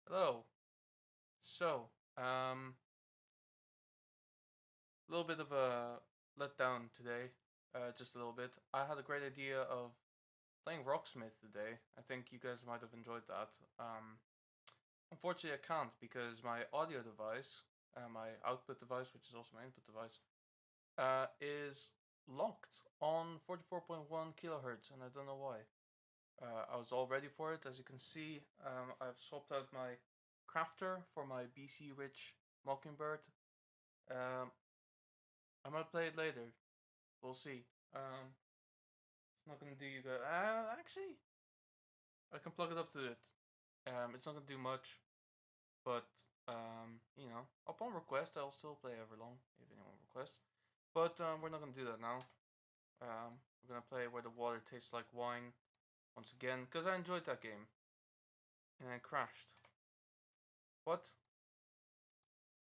Hello. So, a little bit of a letdown today. Just a little bit. I had a great idea of playing Rocksmith today. I think you guys might have enjoyed that. Unfortunately, I can't because my audio device, my output device, which is also my input device, is locked on 44.1 kilohertz, and I don't know why. I was all ready for it. As you can see, I've swapped out my crafter for my BC Rich Mockingbird. Um, I might play it later. We'll see. It's not gonna do you good. Actually, I can plug it up to it. It's not gonna do much, but upon request, I'll still play Everlong if anyone requests. But we're not gonna do that now. We're gonna play Where the Water Tastes Like Wine once again because I enjoyed that game and I crashed. What?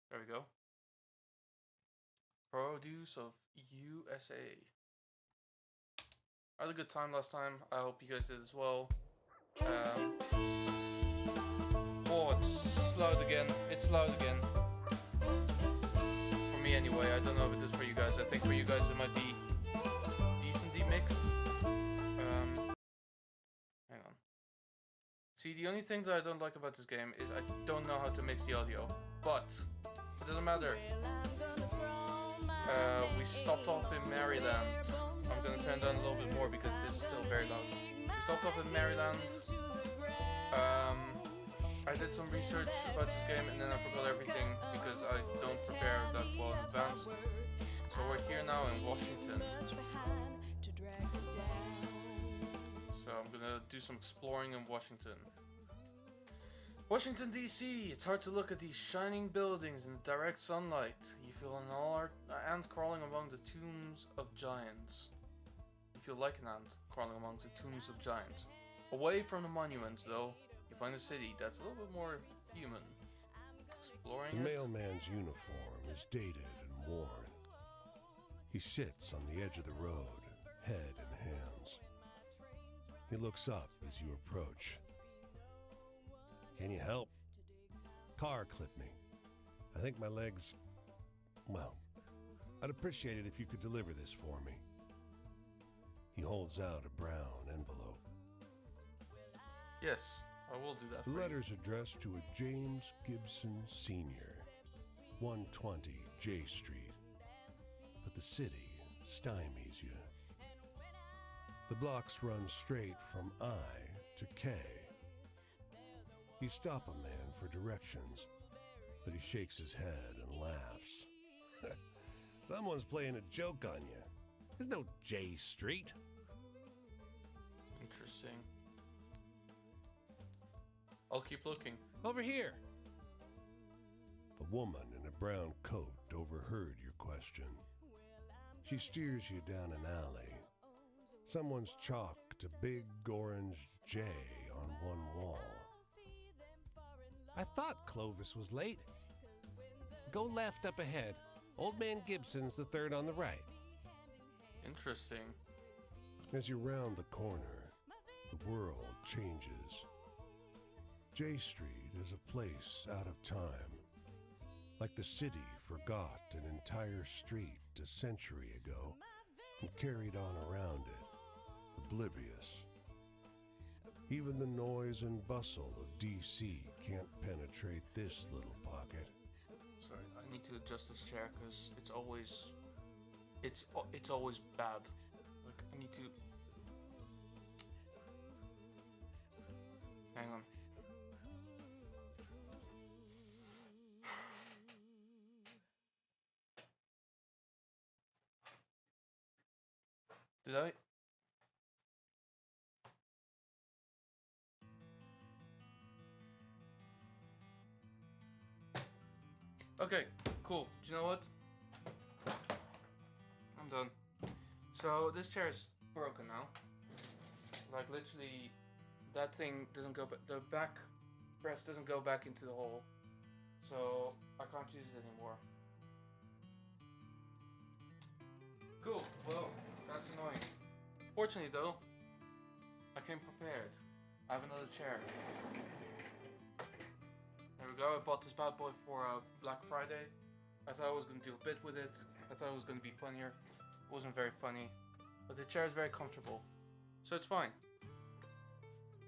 There we go. Produce of USA. I had a good time last time. I hope you guys did as well. Oh, it's loud again. It's loud again. For me, anyway. I don't know if it is for you guys. I think for you guys it might be decently mixed. Hang on. See, the only thing that I don't like about this game is I don't know how to mix the audio. But it doesn't matter. We stopped off in Maryland. I'm gonna turn down a little bit more because this is still very loud. We stopped off in Maryland. I did some research about this game and then I forgot everything because I don't prepare that well in advance. So we're here now in Washington. So I'm gonna do some exploring in Washington. Washington DC. It's hard to look at these shining buildings in the direct sunlight. You feel an ant crawling among the tombs of giants. You feel like an ant crawling amongst the tombs of giants. Away from the monuments, though, you find a city that's a little bit more human. Exploring The mailman's uniform is dated and worn. He sits on the edge of the road, head in hands. He looks up as you approach. Can you help? Car clipped me. I think my legs... Well, I'd appreciate it if you could deliver this for me. He holds out a brown envelope. Yes, I will do that. The letter's addressed to a James Gibson Sr., 120 J Street. But the city stymies you. The blocks run straight from I to K. You stop a man for directions, but he shakes his head and laughs. Someone's playing a joke on you. There's no J Street. Interesting. I'll keep looking. Over here. A woman in a brown coat overheard your question. She steers you down an alley. Someone's chalked a big orange J on one wall. I thought Clovis was late. Go left up ahead. Old Man Gibson's the third on the right. Interesting. As you round the corner, the world changes. J Street is a place out of time. Like the city forgot an entire street a century ago and carried on around it, oblivious. Even the noise and bustle of DC can't penetrate this little pocket. Sorry, I need to adjust this chair because it's always bad. Like I need to. Hang on. Did I? Okay, cool. Do you know what? I'm done. So this chair is broken now. Like literally, that thing doesn't go back. The back rest doesn't go back into the hole. So I can't use it anymore. Cool. Well, that's annoying. Fortunately though, I came prepared. I have another chair. There we go. I bought this bad boy for Black Friday. I thought I was going to do a bit with it. I thought it was going to be funnier. It wasn't very funny. But the chair is very comfortable. So it's fine.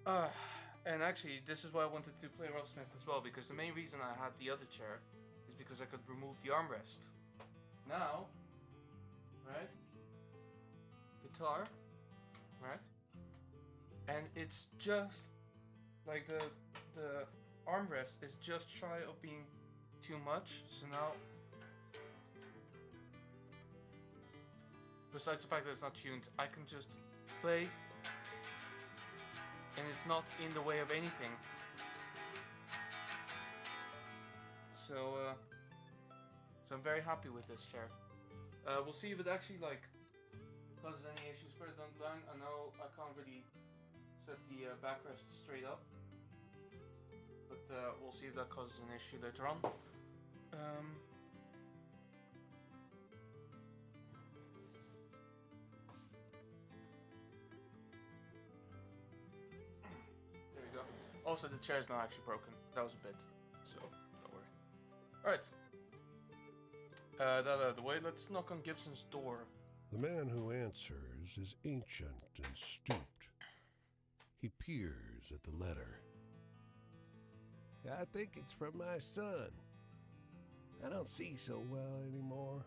And actually, this is why I wanted to play Rocksmith as well. Because the main reason I had the other chair is because I could remove the armrest. Now, right? Guitar, right? And it's just like the armrest is just shy of being too much. So now, besides the fact that it's not tuned, I can just play and it's not in the way of anything. So I'm very happy with this chair. We'll see if it actually like causes any issues further down the line. I know I can't really set the backrest straight up, but we'll see if that causes an issue later on. There we go. Also, the chair is not actually broken. That was a bit, so don't worry. Alright. That out of the way, let's knock on Gibson's door. The man who answers is ancient and stooped. He peers at the letter. I think it's from my son. I don't see so well anymore.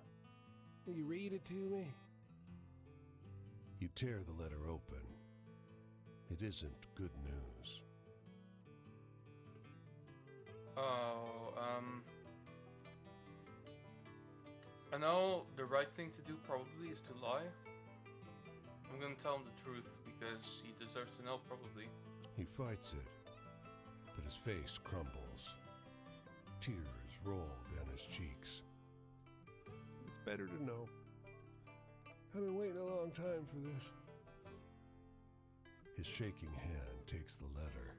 Will you read it to me? You tear the letter open. It isn't good news. I know the right thing to do probably is to lie. I'm gonna tell him the truth because he deserves to know probably. He fights it, but his face crumbles. Tears roll down his cheeks. It's better to know. I've been waiting a long time for this. His shaking hand takes the letter.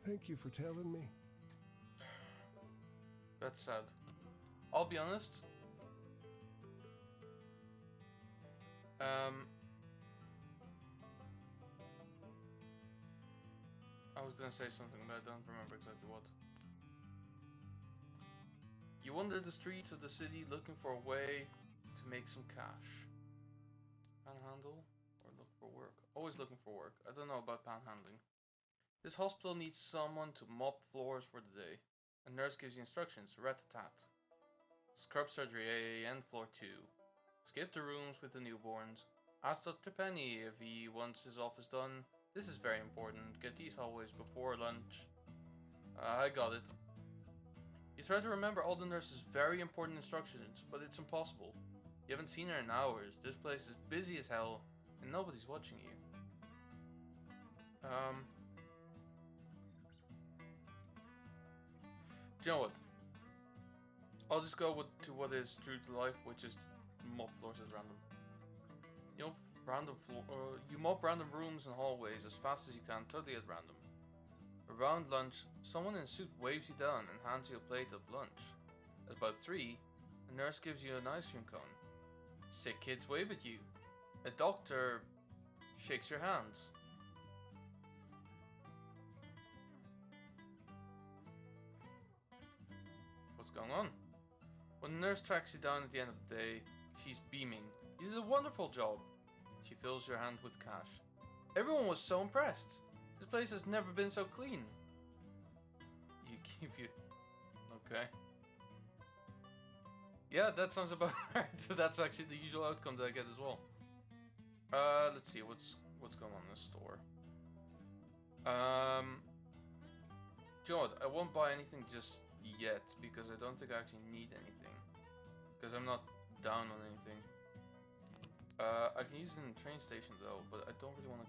Thank you for telling me. That's sad. I'll be honest. I was gonna say something, but I don't remember exactly what. You wander the streets of the city looking for a way to make some cash. Panhandle or look for work? Always looking for work. I don't know about panhandling. This hospital needs someone to mop floors for the day. A nurse gives you instructions, rat-a-tat. Scrub surgery AAN floor 2. Skip the rooms with the newborns. Ask Dr. Penny if he wants his office done. This is very important. Get these hallways before lunch. I got it. You try to remember all the nurse's very important instructions, but it's impossible. You haven't seen her in hours. This place is busy as hell, and nobody's watching you. Do you know what? I'll just go to what is true to life, which is mop floors at random. You mop random rooms and hallways as fast as you can, totally at random. Around lunch, someone in a suit waves you down and hands you a plate of lunch. At about 3, a nurse gives you an ice cream cone. Sick kids wave at you. A doctor shakes your hands. What's going on? When the nurse tracks you down at the end of the day, she's beaming. You did a wonderful job. She fills your hand with cash. Everyone was so impressed. This place has never been so clean. You keep you... Okay. Yeah, that sounds about right. So that's actually the usual outcome that I get as well. Let's see, what's going on in the store? Do you know what? I won't buy anything just yet because I don't think I actually need anything. Because I'm not down on anything. I can use it in the train station though, but I don't really want to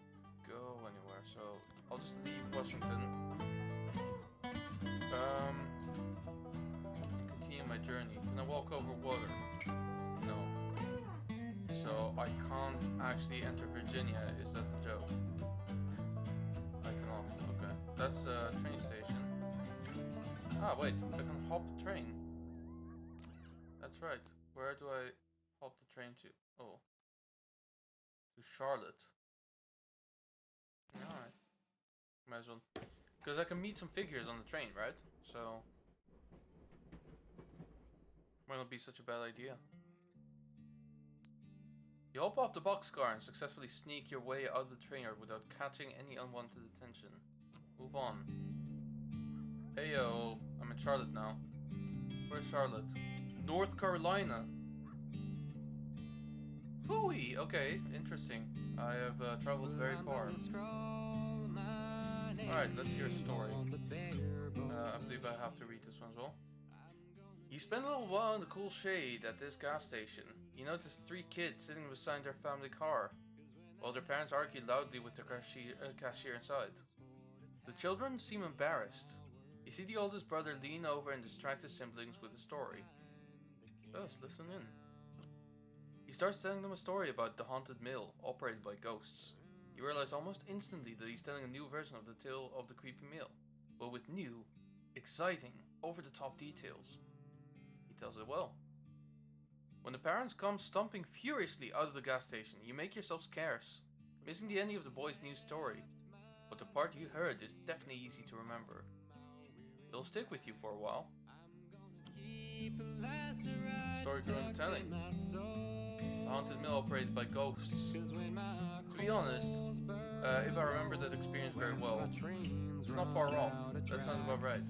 go anywhere, so I'll just leave Washington. Continue my journey. Can I walk over water? No. So I can't actually enter Virginia. Is that the joke? I cannot. Okay. That's a train station. Ah, wait. I can hop the train. That's right. Where do I hop the train to? Oh. To Charlotte. Alright. Might as well. Because I can meet some figures on the train, right? So might not be such a bad idea. You hop off the boxcar and successfully sneak your way out of the train yard without catching any unwanted attention. Move on. Heyo, I'm in Charlotte now. Where's Charlotte? North Carolina. Hooey! Okay, interesting. I have traveled very far. Alright, let's hear a story. I believe I have to read this one as well. You spend a little while in the cool shade at this gas station. You notice 3 kids sitting beside their family car, while their parents argue loudly with the cashier inside. The children seem embarrassed. You see the oldest brother lean over and distract his siblings with a story. Let's listen in. He starts telling them a story about the haunted mill, operated by ghosts. You realize almost instantly that he's telling a new version of the tale of the creepy mill, but with new, exciting, over-the-top details. He tells it well. When the parents come stomping furiously out of the gas station, you make yourself scarce, missing the ending of the boy's new story. But the part you heard is definitely easy to remember. It'll stick with you for a while. Story grew in the telling. The haunted mill operated by ghosts. To be honest, if I remember that experience very well, it's not far off. That sounds about right.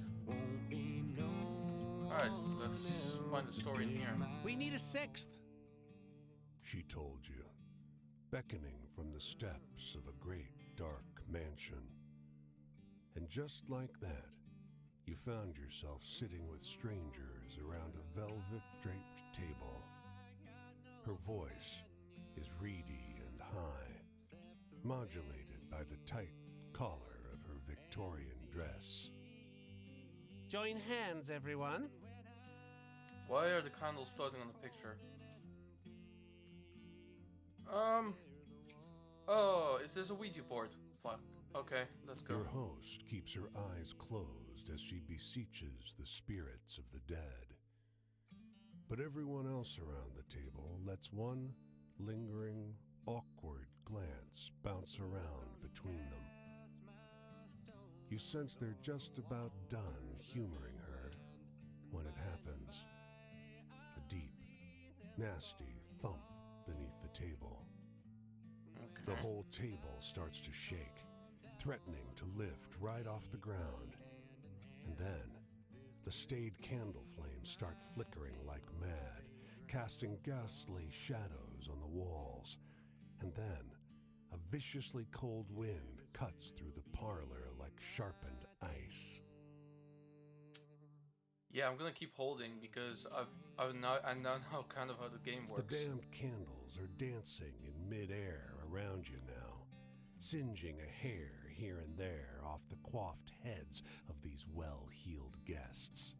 Alright, let's find the story in here. We need a 6th. She told you, beckoning from the steps of a great dark mansion. And just like that, you found yourself sitting with strangers around a velvet-draped table. Her voice is reedy and high, modulated by the tight collar of her Victorian dress. Join hands, everyone. Why are the candles floating on the picture? Oh, is this a Ouija board? Fuck. Okay, let's go. Your host keeps her eyes closed as she beseeches the spirits of the dead. But everyone else around the table lets one lingering, awkward glance bounce around between them. You sense they're just about done humoring her when it happens. A deep, nasty thump beneath the table. Okay. The whole table starts to shake, threatening to lift right off the ground. And then, the staid candle flames start flickering like mad, casting ghastly shadows on the walls. And then, a viciously cold wind cuts through the parlor like sharpened ice. Yeah, I'm gonna keep holding because I now know kind of how the game works. The damned candles are dancing in midair around you now, singeing a hair here and there off the coiffed heads of these well-heeled guests.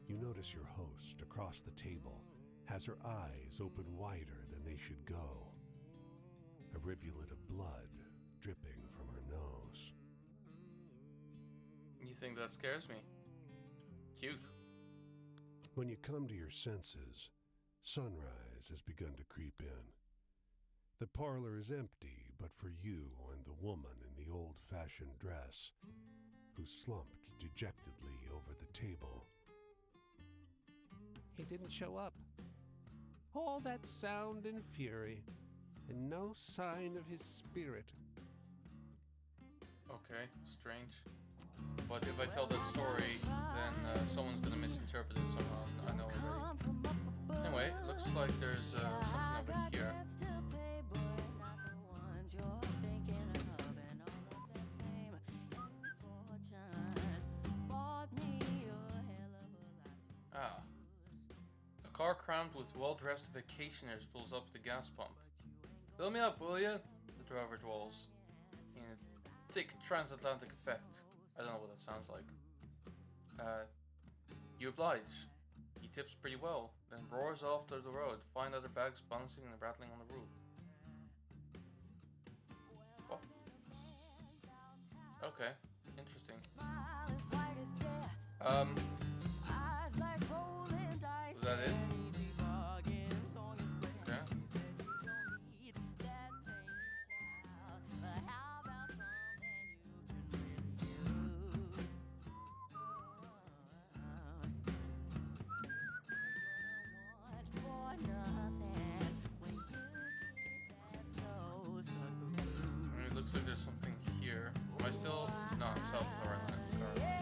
You notice your host across the table has her eyes open wider than they should go. A rivulet of blood dripping from her nose. You think that scares me? Cute. When you come to your senses, sunrise has begun to creep in. The parlor is empty but for you and the woman in the old-fashioned dress, who slumped dejectedly over the table. He didn't show up. All that sound and fury, and no sign of his spirit. Okay, strange. But if I tell that story, then someone's gonna misinterpret it somehow. I know already. Anyway, it looks like there's something over here. Ah. A car crammed with well-dressed vacationers pulls up the gas pump. Fill me up, will ya? The driver drawls. In a thick transatlantic effect. I don't know what that sounds like. You oblige. He tips pretty well, then roars off to the road, find other bags bouncing and rattling on the roof. Oh. Okay, interesting. Was that it? Okay. No, South Carolina.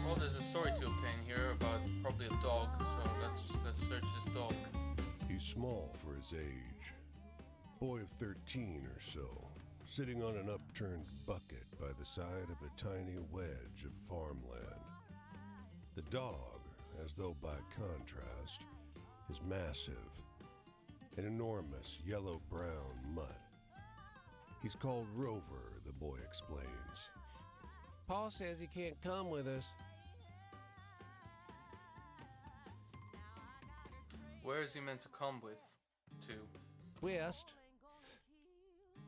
Well, there's a story to obtain here about probably a dog, so let's search this dog. He's small for his age. Boy of 13 or so, sitting on an upturned bucket by the side of a tiny wedge of farmland. The dog, as though by contrast, is massive, an enormous yellow-brown mutt. He's called Rover, the boy explains. Paul says he can't come with us. Where is he meant to come with? To? West.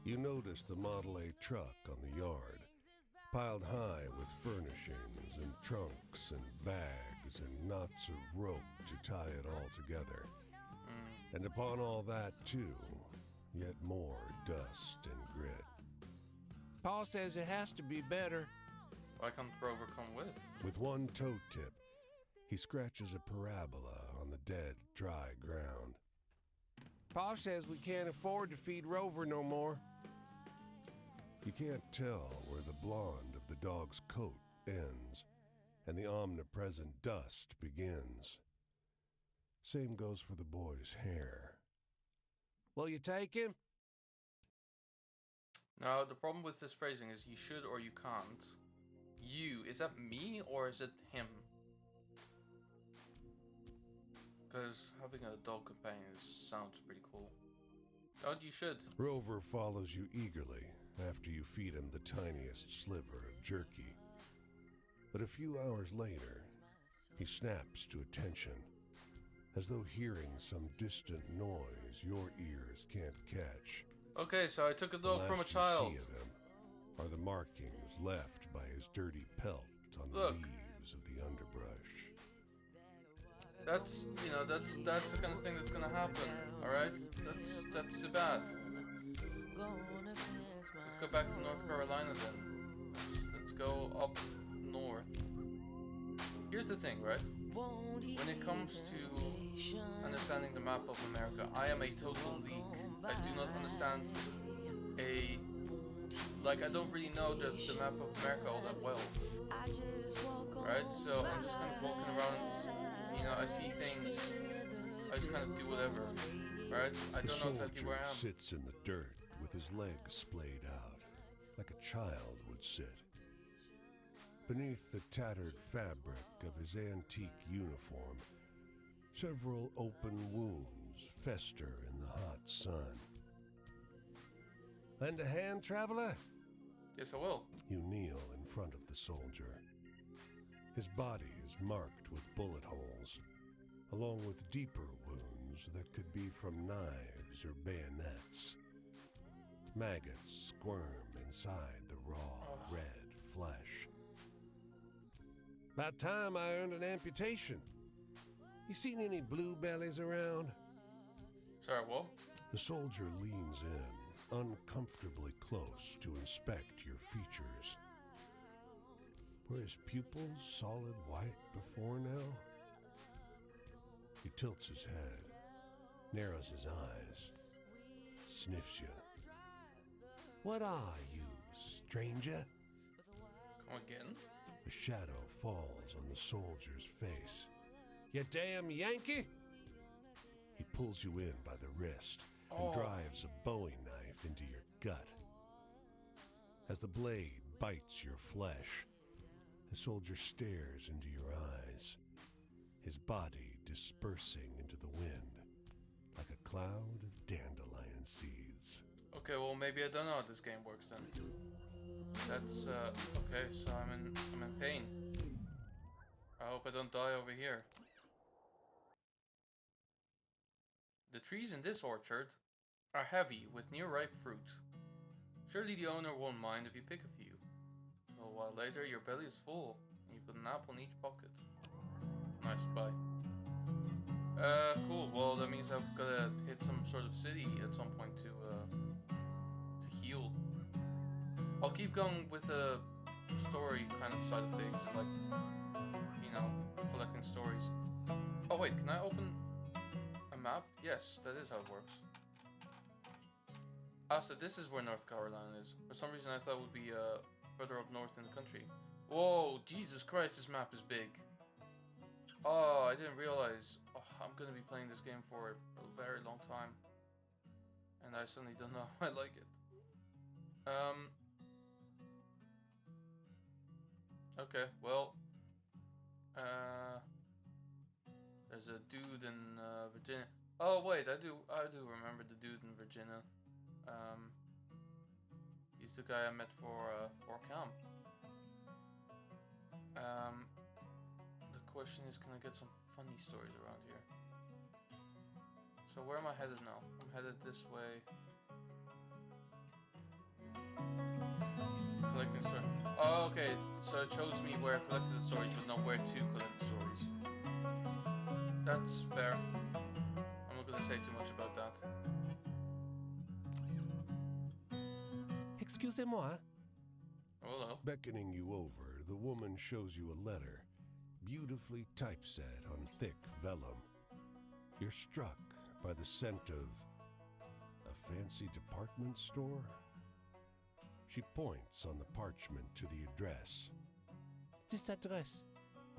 You notice the Model A truck on the yard, piled high with furnishings and trunks and bags and knots of rope to tie it all together. And upon all that, too, yet more dust and grit. Paul says it has to be better. Why can't Rover come with? With one toe tip, he scratches a parabola on the dead, dry ground. Paul says we can't afford to feed Rover no more. You can't tell where the blonde of the dog's coat ends and the omnipresent dust begins. Same goes for the boy's hair. Will you take him? Now, the problem with this phrasing is you should or you can't. You, is that me or is it him? Because having a dog companion sounds pretty cool. Oh, you should. Rover follows you eagerly after you feed him the tiniest sliver of jerky. But a few hours later, he snaps to attention, as though hearing some distant noise your ears can't catch. Okay, so I took a dog from a The child. last you see of him are the markings left by his dirty pelt on Look. the leaves of the underbrush. That's, you know, that's the kind of thing that's gonna happen. All right, that's too bad. Let's go back to North Carolina then. Let's go up north. Here's the thing, right? When it comes to understanding the map of America, I am a total leak. I do not understand I don't really know the map of America all that well. Right? So I'm just kind of walking around, you know, I see things, I just kind of do whatever. Right? I The don't know exactly soldier where I am. sits in the dirt with his legs splayed out, like a child would sit. Beneath the tattered fabric of his antique uniform, several open wounds fester in the hot sun. Lend a hand, traveler? Yes, I will. You kneel in front of the soldier. His body is marked with bullet holes, along with deeper wounds that could be from knives or bayonets. Maggots squirm inside the raw, red flesh. About time I earned an amputation. You seen any bluebellies around? Sorry, what? The soldier leans in, uncomfortably close to inspect your features. Were his pupils solid white before now? He tilts his head, narrows his eyes, sniffs you. What are you, stranger? Come again? A shadow falls on the soldier's face. You damn Yankee! He pulls you in by the wrist and Oh. drives a bowie knife into your gut. As the blade bites your flesh, the soldier stares into your eyes, his body dispersing into the wind like a cloud of dandelion seeds. Okay, well maybe I don't know how this game works then. That's okay, so I'm in pain. I hope I don't die over here. The trees in this orchard are heavy with near ripe fruit. Surely the owner won't mind if you pick a few. A while later your belly is full and you put an apple in each pocket. Nice, bye. Cool. Well, that means I've gotta hit some sort of city at some point to heal. I'll keep going with the story kind of side of things, and like, you know, collecting stories. Oh wait, can I open a map? Yes, that is how it works. Ah, so this is where North Carolina is. For some reason I thought it would be further up north in the country. Whoa, Jesus Christ, this map is big. Oh, I didn't realize. Oh, I'm gonna be playing this game for a very long time. And I suddenly don't know how I like it. Okay, well. There's a dude in Virginia. Oh wait, I do remember the dude in Virginia. He's the guy I met for camp. The question is, can I get some funny stories around here? So where am I headed now? I'm headed this way. Collecting stories. Oh, okay. So it shows me where I collected the stories, but not where to collect the stories. That's fair. I'm not gonna say too much about that. Excusez-moi. Hello. Beckoning you over, the woman shows you a letter, beautifully typeset on thick vellum. You're struck by the scent of a fancy department store. She points on the parchment to the address. This address,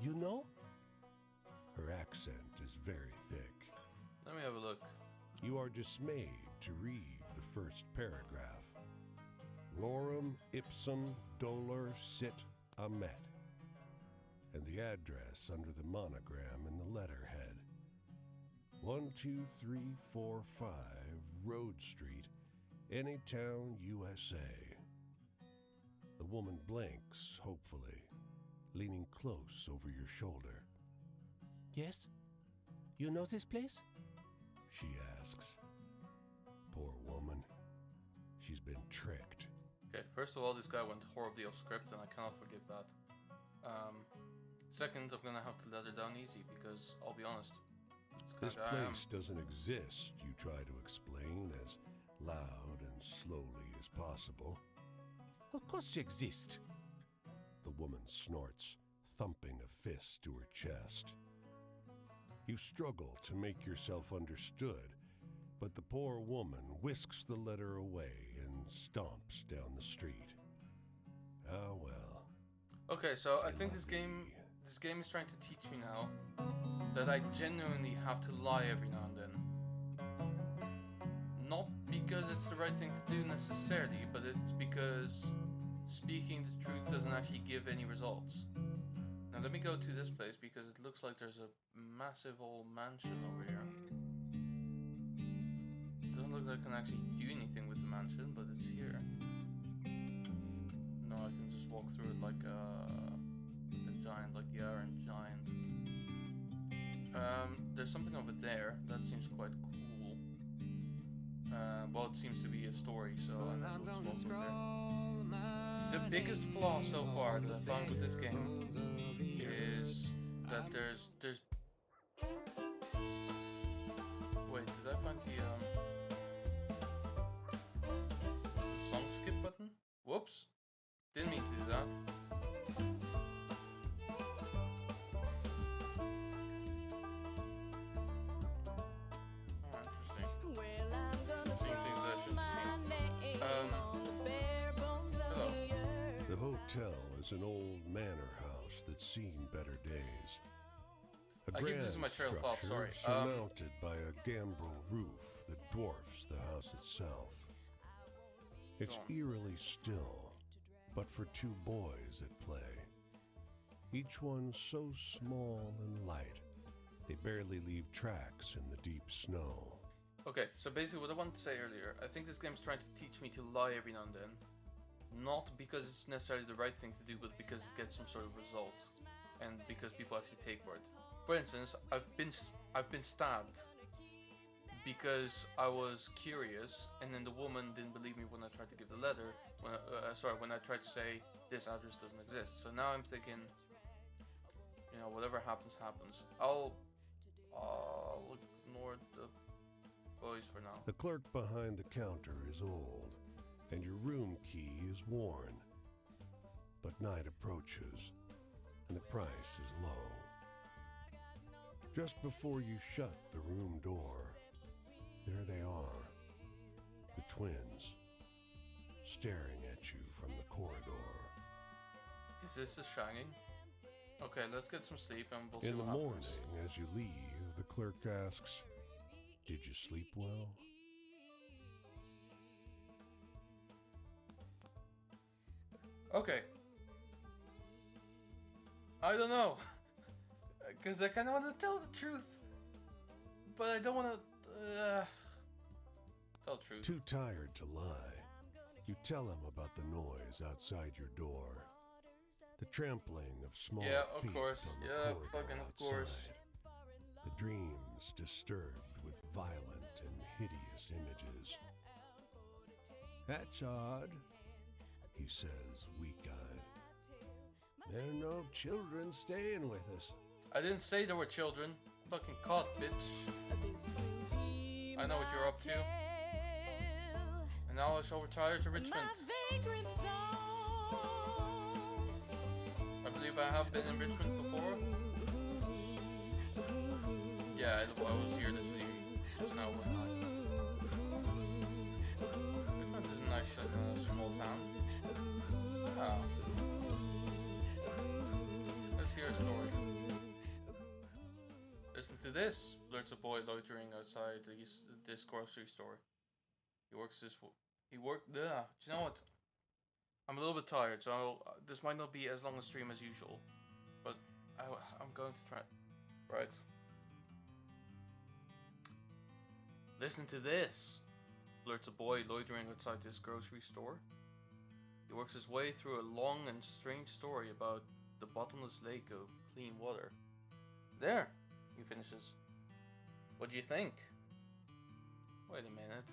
you know? Her accent is very thick. Let me have a look. You are dismayed to read the first paragraph. Lorem ipsum dolor sit amet. And the address under the monogram in the letterhead. 12345 Road Street, Anytown, USA. The woman blinks, hopefully, leaning close over your shoulder. Yes? You know this place? She asks. Poor woman. She's been tricked. Okay, first of all, this guy went horribly off script, and I cannot forgive that. Second, I'm gonna have to let her down easy because I'll be honest. This place doesn't exist, you try to explain as loud and slowly as possible. Of course you exist. The woman snorts, thumping a fist to her chest. You struggle to make yourself understood, but the poor woman whisks the letter away and stomps down the street. Ah, well. Okay, so I think this game is trying to teach me now that I genuinely have to lie every now and then. Not because it's the right thing to do necessarily, but it's because speaking the truth doesn't actually give any results. Now let me go to this place because it looks like there's a massive old mansion over here. It doesn't look like I can actually do anything with the mansion, but it's here. No, I can just walk through it like a giant, like the Iron Giant. There's something over there that seems quite cool. Well, it seems to be a story, so I might as well just walk over there. The biggest flaw so far that I found with this game is that there's wait, did I find the song skip button? Whoops, didn't mean to do that. Hotel is an old manor house that's seen better days. A I keep grand losing my trail of thought, structure sorry. surmounted by a gambrel roof that dwarfs the house itself. It's eerily still, but for two boys at play. Each one so small and light, they barely leave tracks in the deep snow. Okay, so basically what I wanted to say earlier, I think this game's trying to teach me to lie every now and then. Not because it's necessarily the right thing to do, but because it gets some sort of result, and because people actually take for it. For instance, I've been stabbed because I was curious, and then the woman didn't believe me when I tried to give the letter. When I tried to say this address doesn't exist. So now I'm thinking, you know, whatever happens, happens. I'll ignore the boys for now. The clerk behind the counter is old, and your room key is worn. But night approaches, and the price is low. Just before you shut the room door, there they are, the twins, staring at you from the corridor. Is this a shining? Okay, let's get some sleep and we'll see In the what morning, happens. as you leave, the clerk asks, "Did you sleep well?" Okay. I don't know. Because I kind of want to tell the truth. But I don't want to tell the truth. Too tired to lie, you tell him about the noise outside your door. The trampling of small Yeah, of feet course. on the Yeah, corridor fucking of outside. course. The dreams disturbed with violent and hideous images. "That's odd," he says, weak-eyed. "There are no children staying with us." I didn't say there were children. Fucking caught, bitch. I know what you're up to. And now I shall retire to Richmond. I believe I have been in Richmond before. Yeah, I was here this week. Just now, wasn't I? Richmond is a nice small town. Ah. Let's hear a story. Listen to this, blurts a boy loitering outside this grocery store. He works this. He worked. Do you know what? I'm a little bit tired, so this might not be as long a stream as usual, but I'm going to try. Right. Listen to this, blurts a boy loitering outside this grocery store. He works his way through a long and strange story about the bottomless lake of clean water. There, he finishes. What do you think? Wait a minute.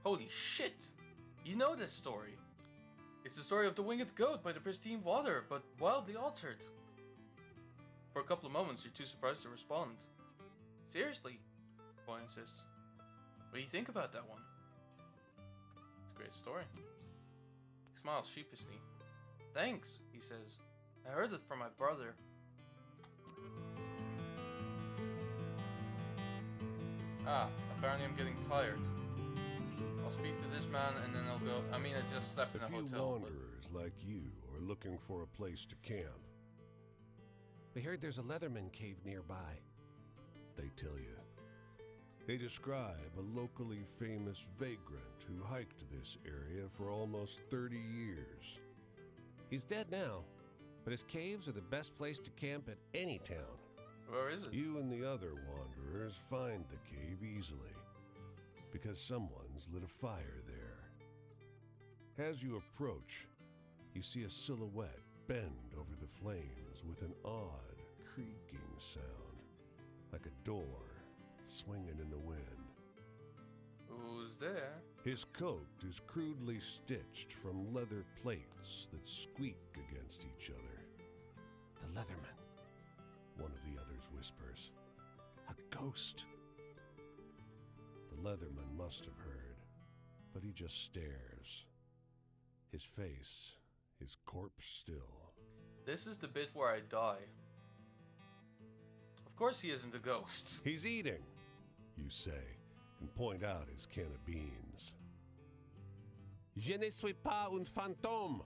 Holy shit! You know this story. It's the story of the winged goat by the pristine water, but wildly altered. For a couple of moments, you're too surprised to respond. Seriously? The boy insists. What do you think about that one? It's a great story. He smiles sheepishly. Thanks, he says. I heard it from my brother. Apparently I'm getting tired. I'll speak to this man and then I'll go. I mean, I just slept in a A few hotel. wanderers like you are looking for a place to camp. We heard there's a Leatherman cave nearby. They tell you. They describe a locally famous vagrant who hiked this area for almost 30 years. He's dead now, but his caves are the best place to camp at any town. Where is it? You and the other wanderers find the cave easily, because someone's lit a fire there. As you approach, you see a silhouette bend over the flames with an odd, creaking sound, like a door swinging in the wind. Who's there? His coat is crudely stitched from leather plates that squeak against each other. The Leatherman. One of the others whispers, "A ghost." The Leatherman must have heard, but he just stares. His face is corpse still. This is the bit where I die. Of course he isn't a ghost. "He's eating," you say, and point out his can of beans. Je ne suis pas un fantôme,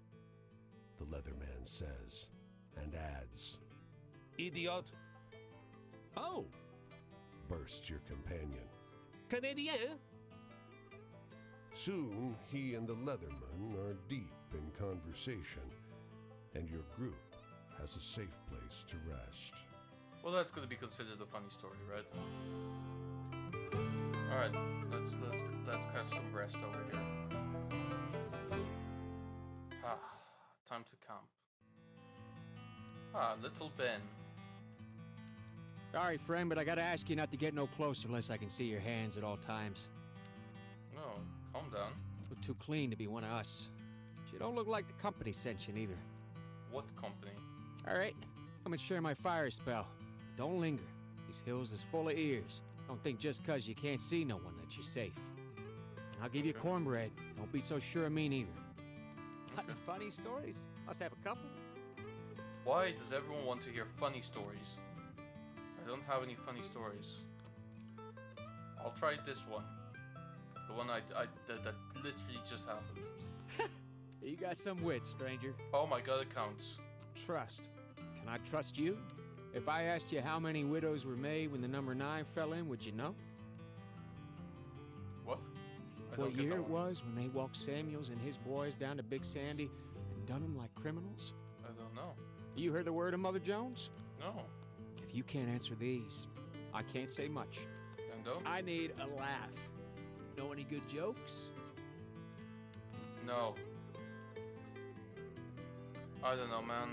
The Leatherman says, and adds, idiot. Oh, bursts your companion. Canadien. Soon, he and the Leatherman are deep in conversation, and your group has a safe place to rest. Well, that's gonna be considered a funny story, right? All right, let's catch some rest over here. Time to camp. Little Ben. Sorry, friend, but I gotta ask you not to get no closer unless I can see your hands at all times. No, calm down. Look too clean to be one of us. But you don't look like the company sent you, neither. What company? All right, I'm gonna share my fire spell. Don't linger. These hills is full of ears. Don't think just 'cause you can't see no one that you're safe. And I'll give you cornbread. Don't be so sure of me, neither. Got any funny stories? Must have a couple. Why does everyone want to hear funny stories? I don't have any funny stories. I'll try this one. The one that literally just happened. You got some wit, stranger. Oh my god, it counts. Trust. Can I trust you? If I asked you how many widows were made when the number 9 fell in, would you know? What? I What don't get year that it one. was when they walked Samuels and his boys down to Big Sandy and done them like criminals? I don't know. You heard the word of Mother Jones? No. If you can't answer these, I can't say much. Then don't? I need a laugh. Know any good jokes? No. I don't know, man.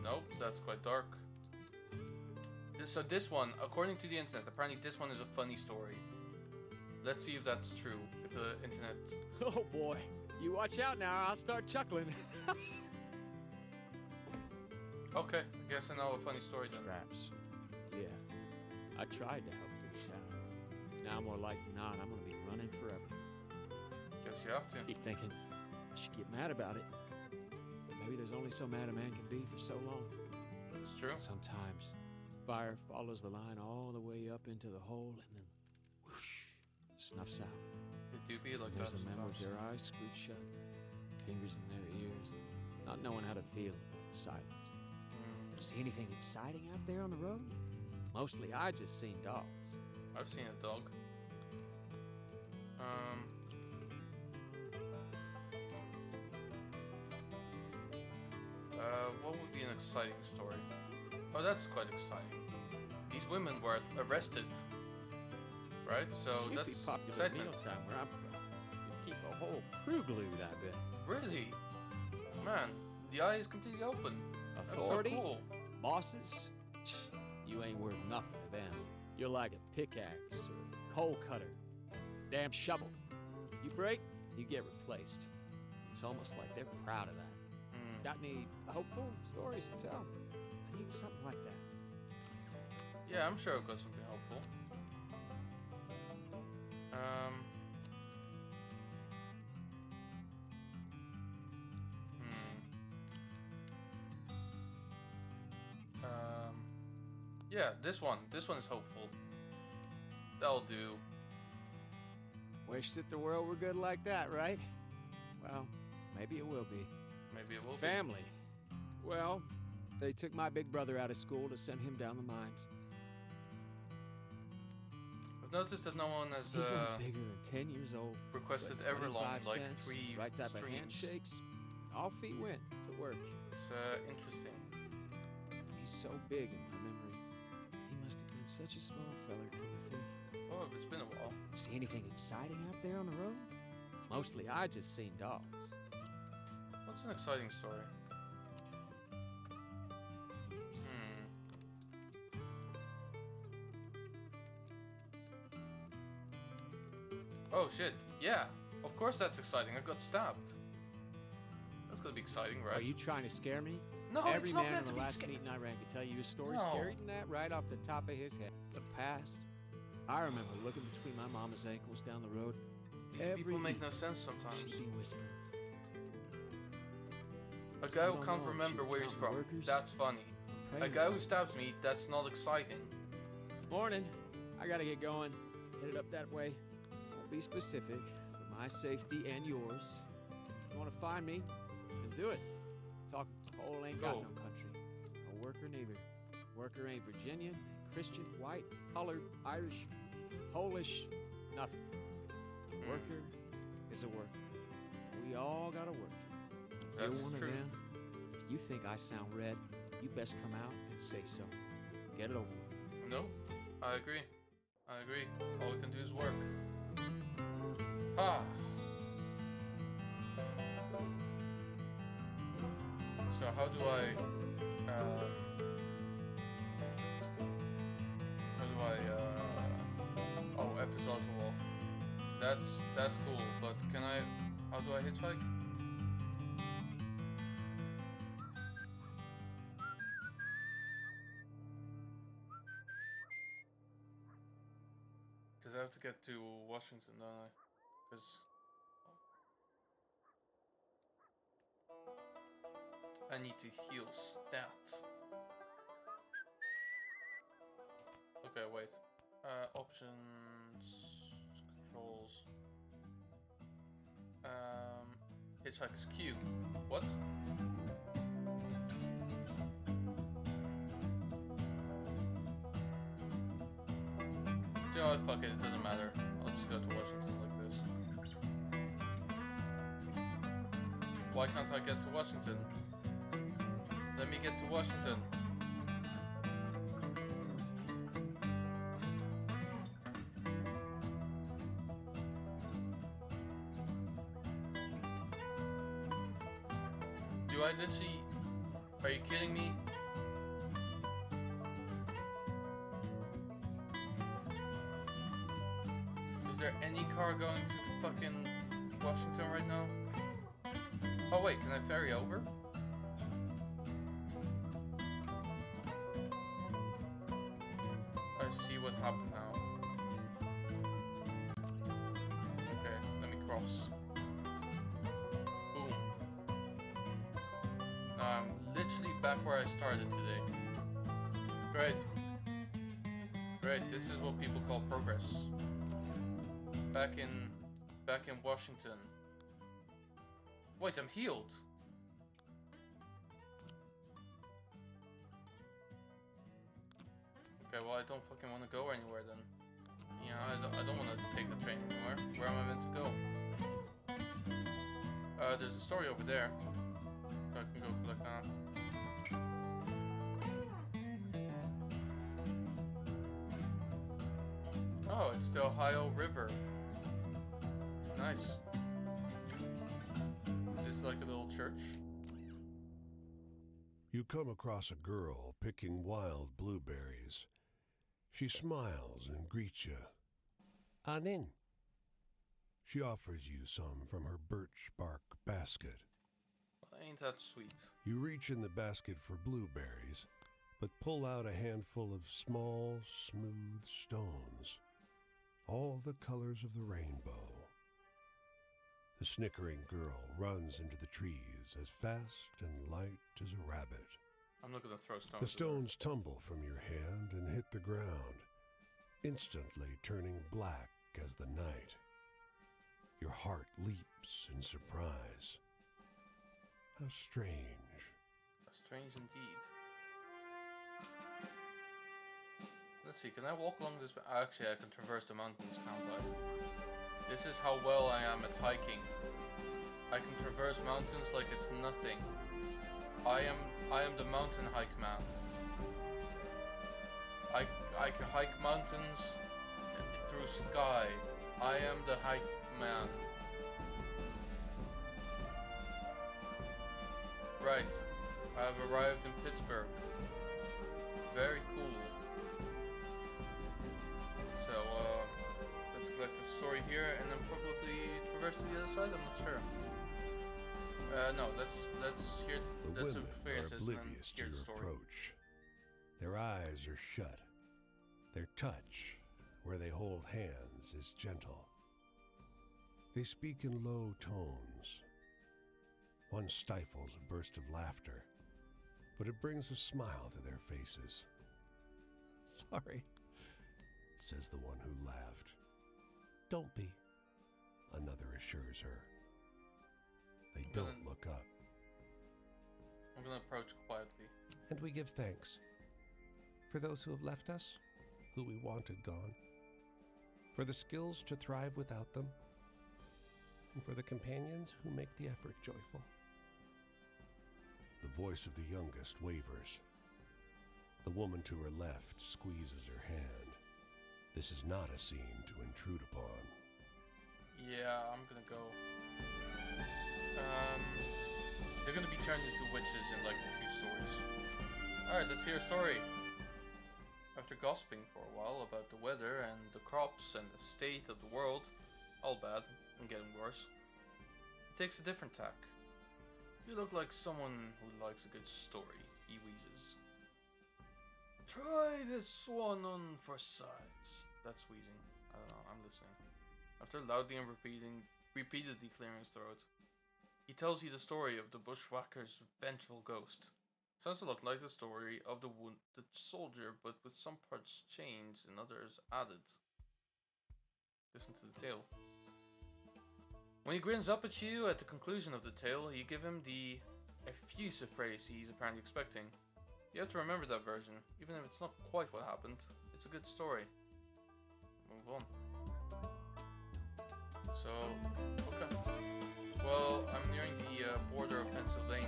Nope, that's quite dark. So this one, according to the internet, apparently this one is a funny story. Let's see if that's true. If the internet... Oh boy. You watch out now, I'll start chuckling. Okay, I guess I know a funny story then. Traps. Yeah. I tried to help things out. Now more like than not, I'm gonna be running forever. Guess you have to. Keep thinking, I should get mad about it. Maybe there's only so mad a man can be for so long. It's true. Sometimes, fire follows the line all the way up into the hole and then whoosh, snuffs out. It do be like There's that the men with sometimes. their eyes screwed shut, fingers in their ears, not knowing how to feel about the silence. See anything exciting out there on the road? Mostly I just seen dogs. I've seen a dog. What would be an exciting story? Oh, that's quite exciting. These women were arrested, right? So Should that's be popular excitement. mealtime where I'm from. You keep a whole crew glued, I bet. Really? Man, the eye is completely open. Authority? That's so cool. Bosses? You ain't worth nothing to them. You're like a pickaxe or a coal cutter, damn shovel. You break, you get replaced. It's almost like they're proud of that. Got any hopeful stories to tell? I need something like that. Yeah, I'm sure I've got something helpful. Yeah, this one. This one is hopeful. That'll do. Wish that the world were good like that, right? Well, maybe it will be. Maybe it will be. Family. Well, they took my big brother out of school to send him down the mines. I've noticed that no one has He wasn't bigger than 10 years old. requested But Everlong 25 like cents, 3 right type of streams. handshakes. Off he went to work. It's interesting. He's so big in my memory. He must have been such a small feller, kind of thing. Oh, it's been a while. See anything exciting out there on the road? Mostly I just seen dogs. What's an exciting story? Oh shit, yeah. Of course that's exciting. I got stabbed. That's gonna be exciting, right? Are you trying to scare me? No, Every it's not man meant in to the be last scary. meeting I ran could tell you a story No. scarier than that right off the top of his head. The past. I remember looking between my mama's ankles down the road. These Every people make week, no sense sometimes. She'd be whispering. A guy Still who don't can't know if remember she where he's count from. workers. That's funny. A Praying guy who about stabs me, that's not exciting. Morning. I gotta get going. Headed up that way. Won't be specific. For my safety and yours. You wanna find me? Then do it. Talk Cole ain't got Cool. no country. No worker neither. Worker ain't Virginian, Christian, white, colored, Irish, Polish, nothing. Worker is a worker. We all gotta work. If That's you're one the of truth. them, if you think I sound red, you best come out and say so. Get it over with. No, I agree. I agree. All we can do is work. Ah. So how do I? Oh, F is auto walk. That's cool. But can I? How do I hitchhike? Because I have to get to Washington, don't I? Because I need to heal stat. Okay, wait. Options, controls. Hitchhiker's Q. What? You know what? Fuck it. It doesn't matter. I'll just go to Washington like this. Why can't I get to Washington? Let me get to Washington. Do I literally... Are you kidding me? Is there any car going to fucking Washington right now? Oh wait, can I ferry over? I see what happened now. Okay, let me cross. Boom. Now I'm literally back where I started today. Great. Great, this is what people call progress. Back in Washington. Wait, I'm healed. Okay, well I don't fucking want to go anywhere then. You know, I don't want to take the train anymore. Where am I meant to go? There's a story over there. So I can go collect that. Oh, it's the Ohio River. Nice. Is this like a little church? You come across a girl picking wild blueberries. She smiles and greets you. On in. She offers you some from her birch bark basket. Well, ain't that sweet? You reach in the basket for blueberries, but pull out a handful of small, smooth stones, all the colors of the rainbow. The snickering girl runs into the trees as fast and light as a rabbit. I'm not gonna throw stones. The stones tumble from your hand and hit the ground, instantly turning black as the night. Your heart leaps in surprise. How strange. Strange indeed. Let's see, can I walk along this? Actually, I can traverse the mountains, can't I? This is how well I am at hiking. I can traverse mountains like it's nothing. I am the mountain hike man. I can hike mountains through sky. I am the hike man. Right. I have arrived in Pittsburgh. Very cool. So, let's collect the story here and then probably traverse to the other side. I'm not sure. No, let's hear. The Let's women experience are this and then oblivious to hear your the story. approach. Their eyes are shut. Their touch, where they hold hands, is gentle. They speak in low tones. One stifles a burst of laughter, but it brings a smile to their faces. Sorry, says the one who laughed. Don't be, another assures her. They don't look up. I'm gonna approach quietly. And we give thanks for those who have left us, who we wanted gone, for the skills to thrive without them, and for the companions who make the effort joyful. The voice of the youngest wavers. The woman to her left squeezes her hand. This is not a scene to intrude upon. Yeah, I'm gonna go. They're gonna be turned into witches in like 2 stories. Alright, let's hear a story. After gossiping for a while about the weather and the crops and the state of the world, all bad and getting worse, he takes a different tack. You look like someone who likes a good story, he wheezes. Try this one on for size. That's wheezing. I don't know, I'm listening. After loudly and repeatedly clearing his throat, he tells you the story of the bushwhacker's vengeful ghost. Sounds a lot like the story of the wounded soldier, but with some parts changed and others added. Listen to the tale. When he grins up at you at the conclusion of the tale, you give him the effusive praise he's apparently expecting. You have to remember that version, even if it's not quite what happened. It's a good story. Move on. So, okay. Well, I'm nearing the border of Pennsylvania.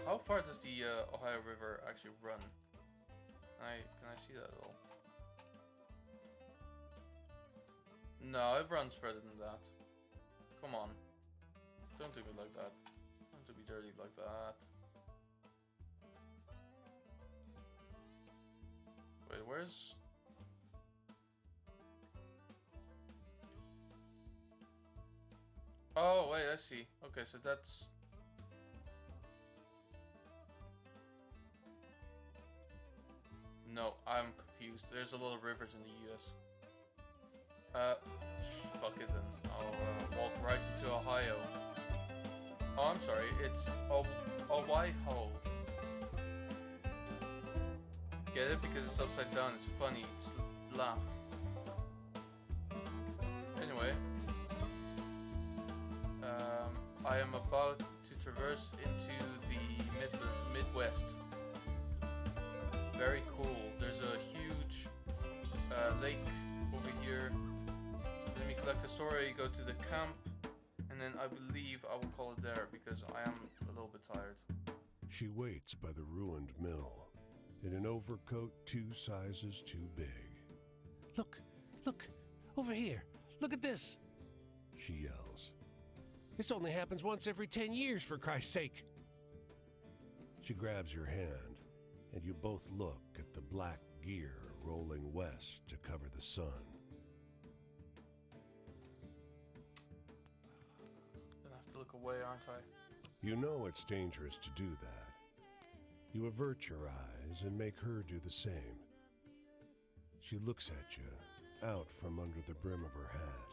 How far does the Ohio River actually run? Can I see that at all? No, it runs further than that. Come on. Don't do it like that. Don't do me dirty like that. Wait, where's... Oh, wait, I see. Okay, so that's... No, I'm confused. There's a lot of rivers in the US. Fuck it then. I'll walk right into Ohio. Oh, I'm sorry. It's Ohio. Get it? Because it's upside down. It's funny. Just laugh. Anyway. I am about to traverse into the Midwest. Very cool. There's a huge lake over here. Let me collect a story, go to the camp, and then I believe I will call it there because I am a little bit tired. She waits by the ruined mill, in an overcoat 2 sizes too big. Look, look, over here. Look at this. She yells. This only happens once every 10 years, for Christ's sake. She grabs your hand, and you both look at the black gear rolling west to cover the sun. Gonna have to look away, aren't I? You know it's dangerous to do that. You avert your eyes and make her do the same. She looks at you, out from under the brim of her hat,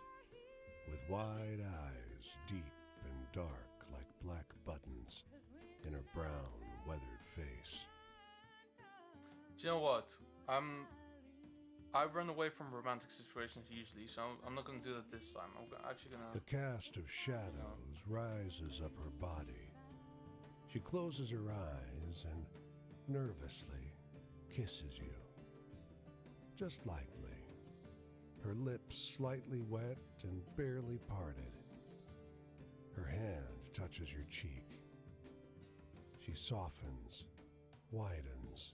with wide eyes, deep and dark like black buttons, in her brown, weathered face. Do you know what? I run away from romantic situations usually, so I'm not gonna do that this time. I'm actually gonna... The cast of shadows rises up her body. She closes her eyes and nervously kisses you. Just lightly. Her lips slightly wet and barely parted. Her hand touches your cheek. She softens, widens.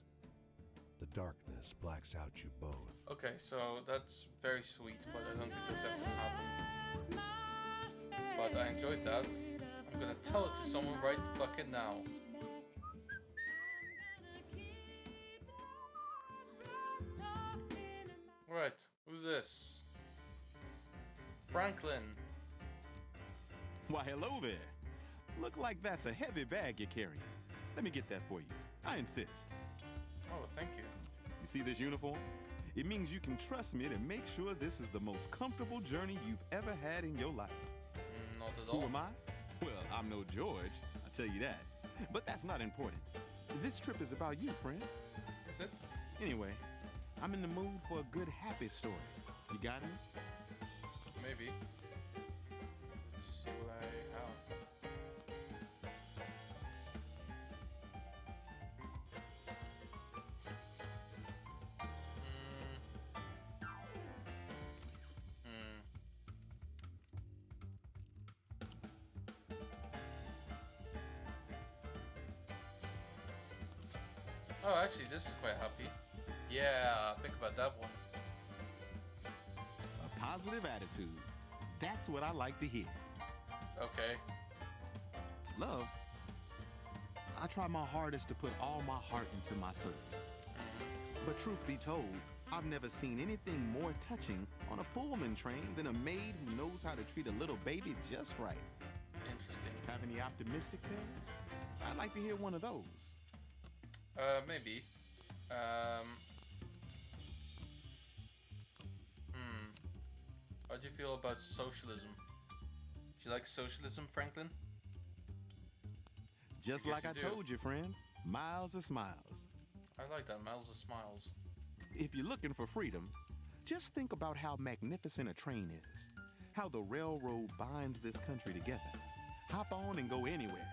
The darkness blacks out you both. Okay, so that's very sweet, but I don't think that's ever gonna happen. But I enjoyed that. I'm gonna tell it to someone right fucking now. Right, who's this? Franklin. Why, hello there. Look like that's a heavy bag you're carrying. Let me get that for you. I insist. Oh, thank you. You see this uniform? It means you can trust me to make sure this is the most comfortable journey you've ever had in your life. Not at all. Who am I? Well, I'm no George, I'll tell you that. But that's not important. This trip is about you, friend. Is it? Anyway, I'm in the mood for a good, happy story. You got it? Maybe. Let's see what I have. Oh, actually, this is quite happy. Yeah, think about that one. A positive attitude. That's what I like to hear. Okay. Love. I try my hardest to put all my heart into my service. But truth be told, I've never seen anything more touching on a Pullman train than a maid who knows how to treat a little baby just right. Interesting. Have any optimistic tales? I'd like to hear one of those. Maybe. How do you feel about socialism? Do you like socialism, Franklin? Just guess like you I do. told you, friend. Miles of smiles. I like that. Miles of smiles. If you're looking for freedom, just think about how magnificent a train is. How the railroad binds this country together. Hop on and go anywhere.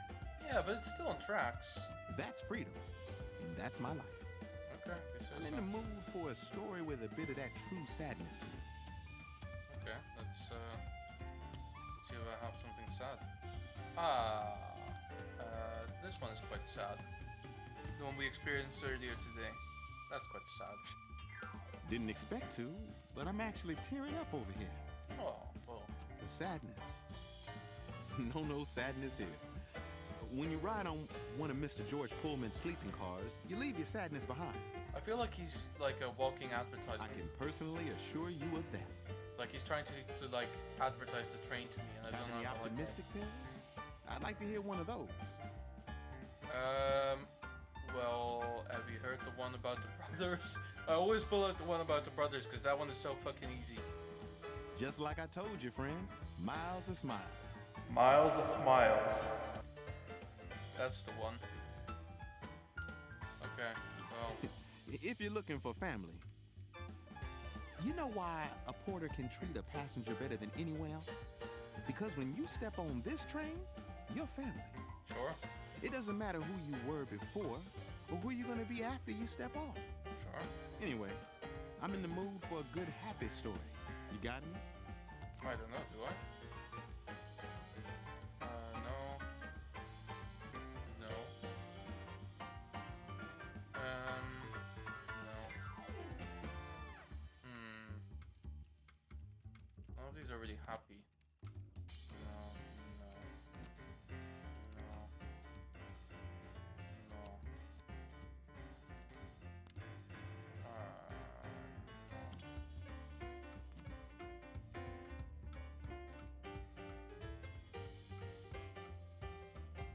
Yeah, but it's still on tracks. That's freedom. And that's my life. Okay, you say I'm so. in the mood for a story with a bit of that true sadness to it. Okay, let's see if I have something sad. This one is quite sad. The one we experienced earlier today. That's quite sad. Didn't expect to, but I'm actually tearing up over here. Oh, well. The sadness. No sadness here. When you ride on one of Mr. George Pullman's sleeping cars, you leave your sadness behind. I feel like he's like a walking I advertisement. can personally assure you of that. Like he's trying to like advertise the train to me, and I don't know Any how to like optimistic tales? I'd like to hear one of those. that. Well, have you heard the one about the brothers? I always pull out the one about the brothers because that one is so fucking easy. Just like I told you, friend. Miles of smiles. Miles of smiles. That's the one. Okay, well, If you're looking for family, you know why a porter can treat a passenger better than anyone else? Because when you step on this train, you're family. sure, It doesn't matter who you were before or who you're going to be after you step off. sure. Anyway, I'm in the mood for a good happy story. You got me? I don't know, do I? No. No. No. None of these are really happy. No.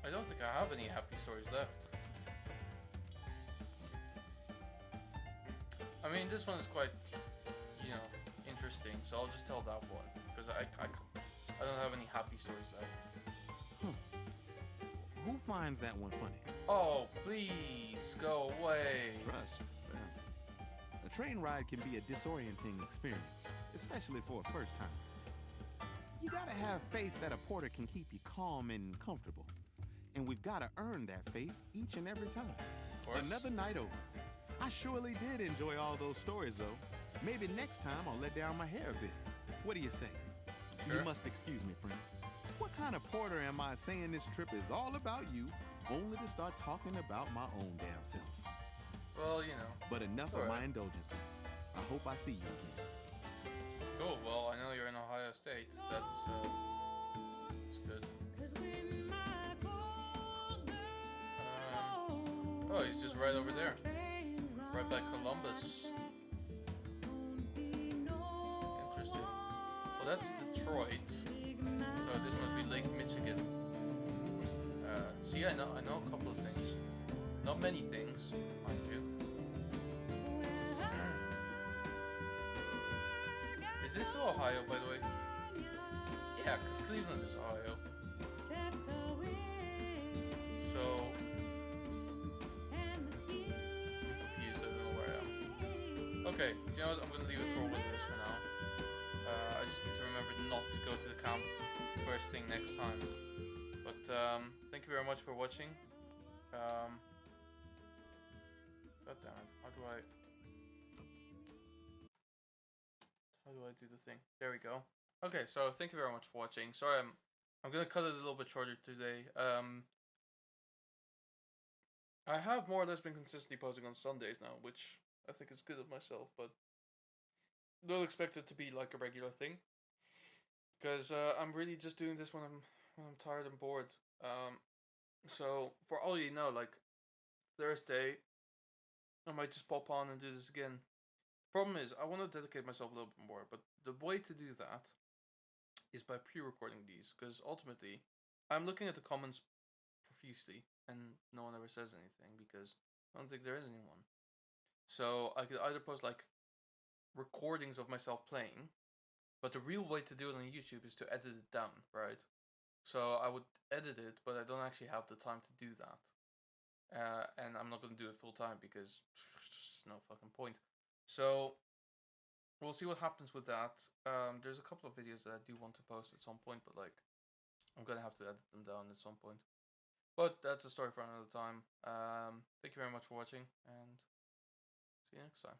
I don't think I have any happy stories left. I mean, this one is quite, interesting, so I'll just tell that one. Because I don't have any happy stories left. Who finds that one funny? Oh, please, go away. Trust. A train ride can be a disorienting experience, especially for a first time. You gotta have faith that a porter can keep you calm and comfortable. And we've gotta earn that faith each and every time. Of course. Another night over. I surely did enjoy all those stories, though. Maybe next time I'll let down my hair a bit. What do you say? Sure. You must excuse me, friend. What kind of porter am I saying this trip is all about you, only to start talking about my own damn self? Well, But enough It's of my alright. indulgences. I hope I see you again. Cool. Well, I know you're in Ohio State. That's good. Oh, he's just right over there. Right by Columbus. Interesting. Well, that's Detroit. So this must be Lake Michigan. See, I know a couple of things. Not many things, mind you. Is this Ohio, by the way? Yeah, because Cleveland is Ohio. So confused, I don't know where I am. Okay, do you know what? I'm gonna leave it for Wilderness for now. I just need to remember not to go to the camp first thing next time. But thank you very much for watching. God damn it, how do I do the thing? There we go. Okay, so thank you very much for watching. Sorry, I'm gonna cut it a little bit shorter today. I have more or less been consistently posting on Sundays now, which I think is good of myself, but don't expect it to be like a regular thing. Because I'm really just doing this when I'm tired and bored. So for all you know, like Thursday, I might just pop on and do this again. Problem is, I want to dedicate myself a little bit more, but the way to do that is by pre-recording these, because ultimately, I'm looking at the comments profusely, and no one ever says anything, because I don't think there is anyone. So I could either post like recordings of myself playing, but the real way to do it on YouTube is to edit it down, right? So I would edit it, but I don't actually have the time to do that. And I'm not gonna do it full time because there's no fucking point. So we'll see what happens with that. There's a couple of videos that I do want to post at some point, but like I'm gonna have to edit them down at some point. But that's a story for another time. Thank you very much for watching, and see you next time.